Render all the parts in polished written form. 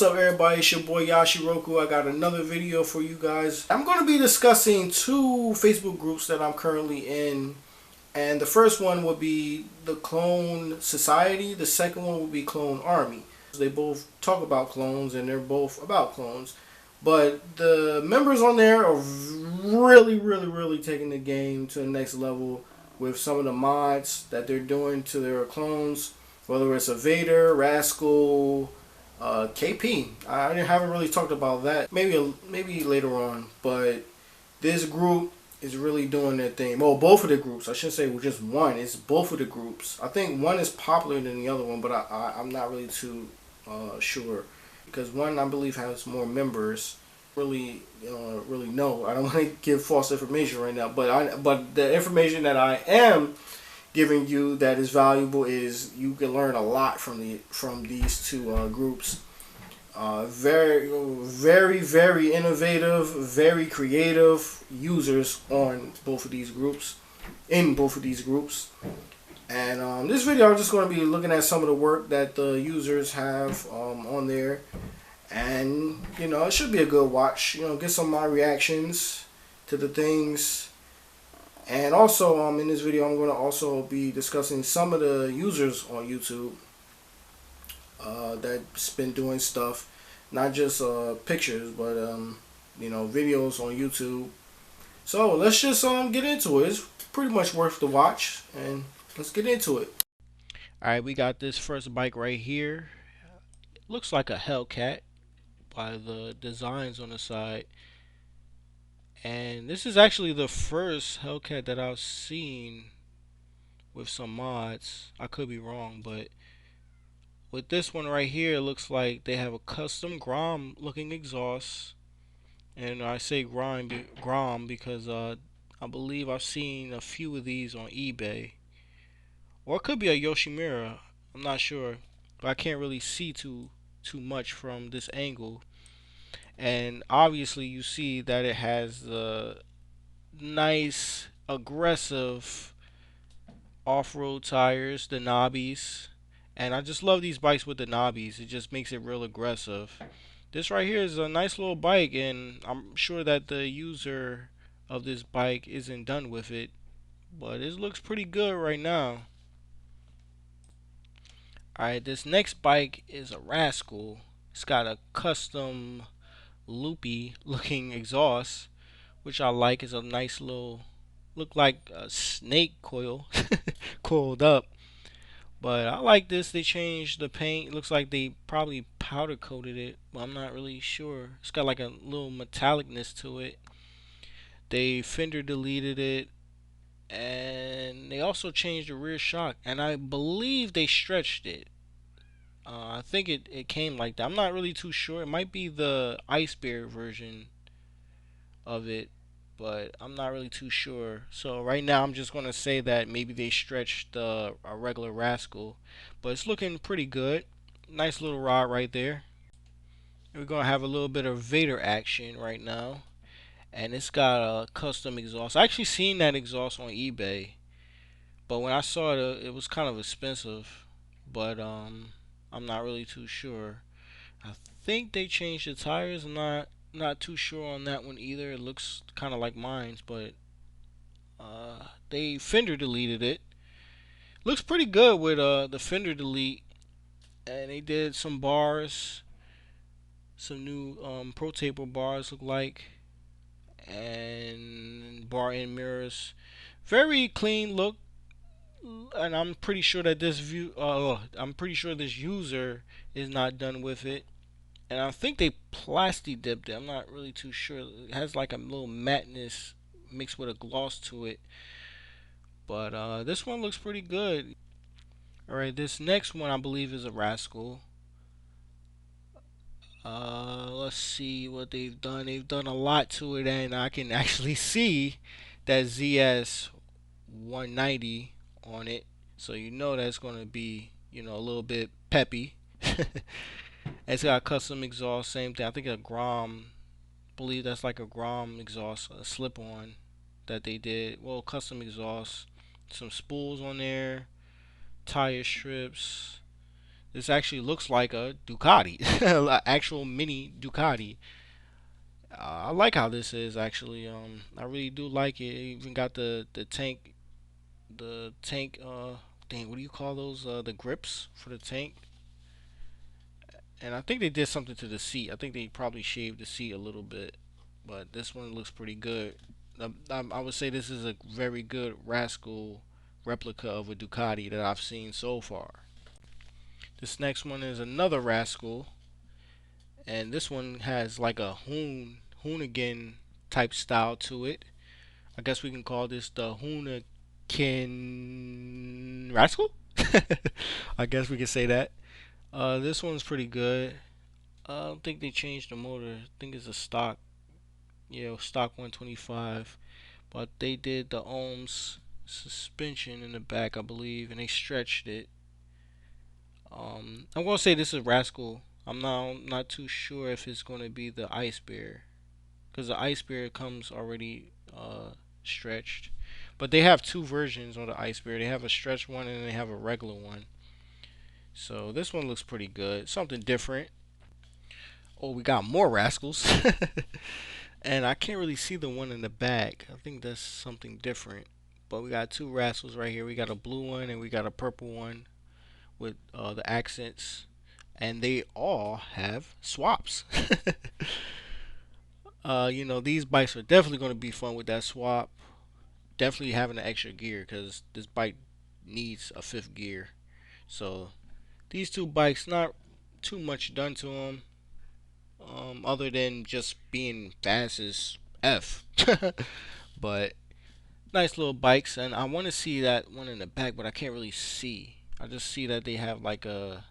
What's up, everybody? It's your boy YASHIroku. I got another video for you guys. I'm going to be discussing two Facebook groups that I'm currently in. And the first one would be the Clone Society. The second one would be Clone Army. They both talk about clones and they're both about clones. But the members on there are really taking the game to the next level with some of the mods that they're doing to their clones. Whether it's a Vader, Rascal, KP. I haven't really talked about that. Maybe later on. But this group is really doing their thing. Well, both of the groups. I shouldn't say just one. It's both of the groups. I think one is popular than the other one, but I'm not really too sure, because one, I believe, has more members. Really know. I don't want to give false information right now, but the information that I am giving you that is valuable is you can learn a lot from these two groups. Very innovative, very creative users on both of these groups, and this video I'm just going to be looking at some of the work that the users have on there, and it should be a good watch. Get some of my reactions to the things. And also, in this video, I'm going to also be discussing some of the users on YouTube that's been doing stuff, not just pictures, but videos on YouTube. So let's just get into it. It's pretty much worth the watch, and let's get into it. All right, we got this first bike right here. Looks like a Hellcat by the designs on the side. And this is actually the first Hellcat that I've seen with some mods. I could be wrong, but with this one right here, it looks like they have a custom Grom looking exhaust. And I say Grom because I believe I've seen a few of these on eBay. Or it could be a Yoshimura. I'm not sure. But I can't really see too much from this angle. And obviously you see that it has the nice aggressive off-road tires, the knobbies. And I just love these bikes with the knobbies. It just makes it real aggressive. This right here is a nice little bike, and I'm sure that the user of this bike isn't done with it, but it looks pretty good right now. Alright, this next bike is a Rascal. It's got a custom loopy looking exhaust, which I like. Is a nice little, look like a snake coil coiled up. But I like this. They changed the paint. It looks like they probably powder coated it, but I'm not really sure. It's got like a little metallicness to it. They fender deleted it, and they also changed the rear shock, and I believe they stretched it. I think it came like that. I'm not really too sure. It might be the Ice Bear version of it, but I'm not really too sure. So right now I'm just going to say that maybe they stretched a regular Rascal, but it's looking pretty good. Nice little rod right there. We're going to have a little bit of Vader action right now, and it's got a custom exhaust. I actually seen that exhaust on eBay, but when I saw it, it was kind of expensive, but I'm not really too sure. I think they changed the tires. I'm not too sure on that one either. It looks kind of like mine's, but they fender deleted it. Looks pretty good with the fender delete, and they did some bars, some new pro taper bars look like, and bar end mirrors. Very clean look, and I'm pretty sure that this user is not done with it. And I think they plasti dipped it. I'm not really too sure. It has like a little matteness mixed with a gloss to it. But this one looks pretty good. Alright, this next one I believe is a Rascal. Let's see what they've done. They've done a lot to it, and I can actually see that ZS 190 on it. So that's going to be, a little bit peppy. It's got a custom exhaust, same thing. I think a Grom, believe that's like a Grom exhaust, a slip-on that they did. Well, custom exhaust, some spools on there, tire strips, This actually looks like a Ducati, an actual mini Ducati. I like how this is actually. I really do like it. It even got the tank. Dang, what do you call those? The grips for the tank. And I think they did something to the seat. I think they probably shaved the seat a little bit, but this one looks pretty good. I would say this is a very good Rascal replica of a Ducati that I've seen so far. This next one is another Rascal, and this one has like a Hoonigan type style to it. I guess we can call this the Hoonigan Rascal. I guess we can say that. This one's pretty good. I don't think they changed the motor. I think it's a stock, stock 125. But they did the ohms suspension in the back, I believe, and they stretched it. I'm gonna say this is Rascal. I'm not too sure if it's gonna be the Ice Bear, because the Ice Bear comes already stretched. But they have two versions on the Ice Bear. They have a stretched one and they have a regular one. So this one looks pretty good. Something different. Oh, we got more Rascals. And I can't really see the one in the back. I think that's something different. But we got two Rascals right here. We got a blue one and we got a purple one with the accents. And they all have swaps. These bikes are definitely going to be fun with that swap. Definitely having an extra gear because this bike needs a fifth gear. So these two bikes, not too much done to them, other than just being fast as F. But nice little bikes, and I want to see that one in the back, but I can't really see. I just see that they have like a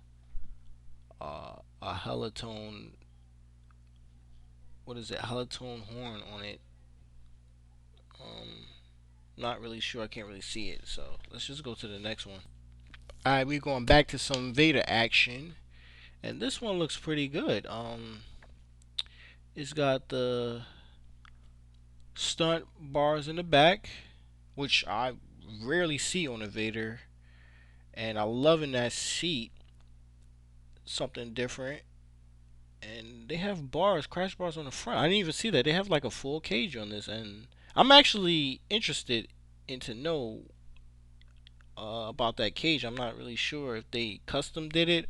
helitone. What is it? Helitone horn on it. Um, Not really sure. I can't really see it. So let's just go to the next one. All right, we're going back to some Vader action, and this one looks pretty good. It's got the stunt bars in the back, which I rarely see on a Vader, and I love in that seat. Something different. And they have bars, crash bars on the front. I didn't even see that. They have like a full cage on this, and I'm actually interested in to know about that cage. I'm not really sure if they custom did it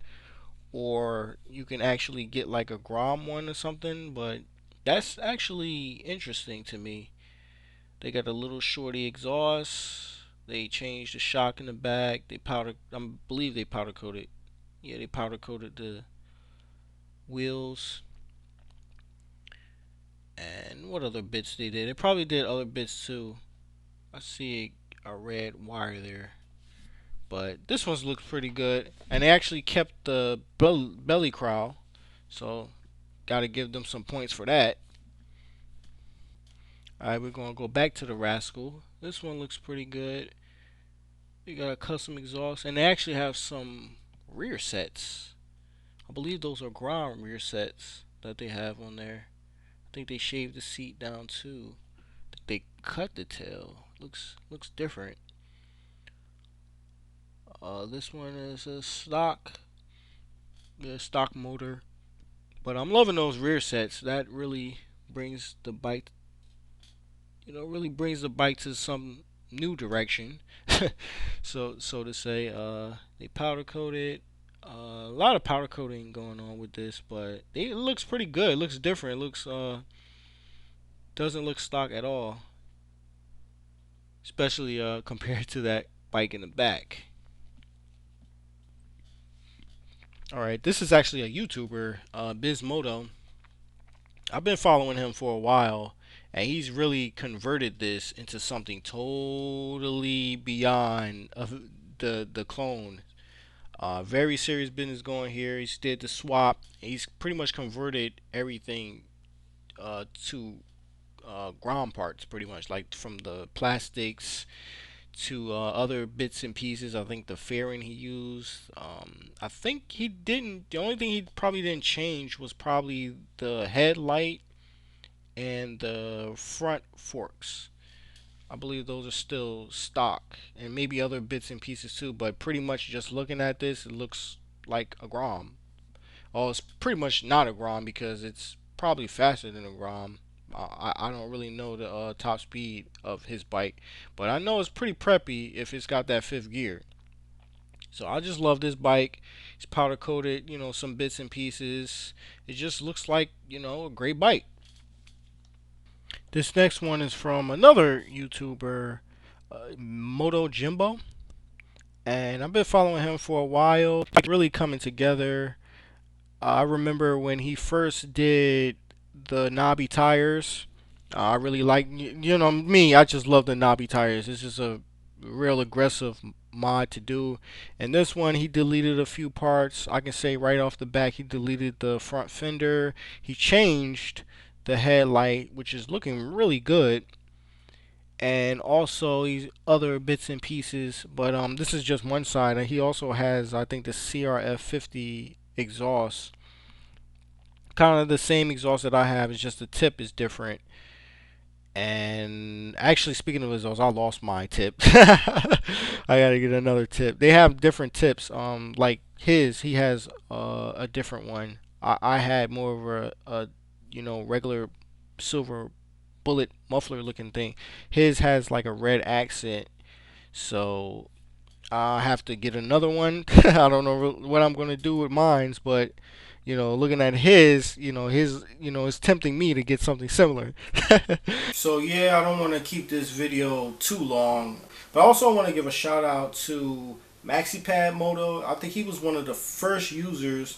or you can actually get like a Grom one or something, but that's actually interesting to me. They got a little shorty exhaust. They changed the shock in the back. I believe they powder coated. Yeah, they powder coated the wheels. And what other bits they did? They probably did other bits too. I see a red wire there. But this one looks pretty good. And they actually kept the belly crowl. So, gotta give them some points for that. Alright, we're gonna go back to the Rascal. This one looks pretty good. You got a custom exhaust. And they actually have some rear sets. I believe those are ground rear sets that they have on there. I think they shaved the seat down too. They cut the tail. Looks different. This one is a stock motor. But I'm loving those rear sets. That really brings the bike, really brings the bike to some new direction. So to say, they powder coated. A lot of powder coating going on with this, but it looks pretty good. It looks different. It looks doesn't look stock at all, especially compared to that bike in the back. All right, this is actually a YouTuber, Biz Moto. I've been following him for a while, and he's really converted this into something totally beyond of the clone. Very serious business going here. He's did the swap. He's pretty much converted everything to ground parts, pretty much like from the plastics to other bits and pieces. I think the fairing he used. I think he didn't. The only thing he probably didn't change was probably the headlight and the front forks. I believe those are still stock, and maybe other bits and pieces too. But pretty much just looking at this, it looks like a Grom. Oh, it's pretty much not a Grom because it's probably faster than a Grom. I don't really know the top speed of his bike, but I know it's pretty preppy if it's got that fifth gear. So I just love this bike. It's powder coated, some bits and pieces. It just looks like, a great bike. This next one is from another YouTuber, Moto Jimbo. And I've been following him for a while. It's really coming together. I remember when he first did the knobby tires. I really like, me, I just love the knobby tires. It's just a real aggressive mod to do. And this one, he deleted a few parts. I can say right off the back, he deleted the front fender. He changed the headlight, which is looking really good. And also these other bits and pieces. But this is just one side. And he also has, I think, the CRF50 exhaust, kind of the same exhaust that I have. It's just the tip is different. And actually, speaking of exhaust, I lost my tip. I gotta get another tip. They have different tips. Like he has a different one. I had more of a regular silver bullet muffler looking thing. His has like a red accent. So I have to get another one. I don't know what I'm gonna do with mine's, but looking at it's tempting me to get something similar. So yeah, I don't want to keep this video too long, but I also want to give a shout out to MaxiPad Moto. I think he was one of the first users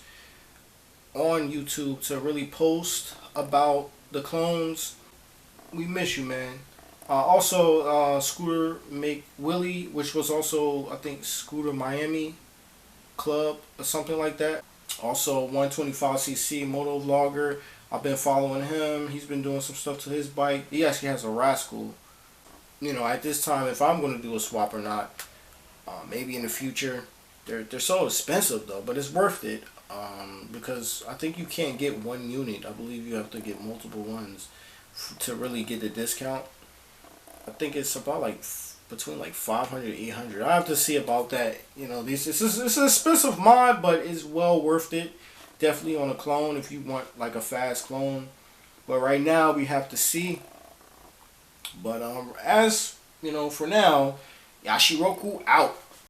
on YouTube to really post about the clones. We miss you, man. Also, Scooter Make Willie, which was also, I think, Scooter Miami Club or something like that. Also, 125cc Moto Vlogger. I've been following him. He's been doing some stuff to his bike. He actually has a Rascal. At this time, if I'm going to do a swap or not, maybe in the future. They're so expensive though, but it's worth it. Because I think you can't get one unit. I believe you have to get multiple ones to really get the discount. I think it's about like between like 500 800. I have to see about that. It's an expensive mod, but it's well worth it. Definitely on a clone if you want like a fast clone. But right now we have to see. But as for now, YASHIroku out.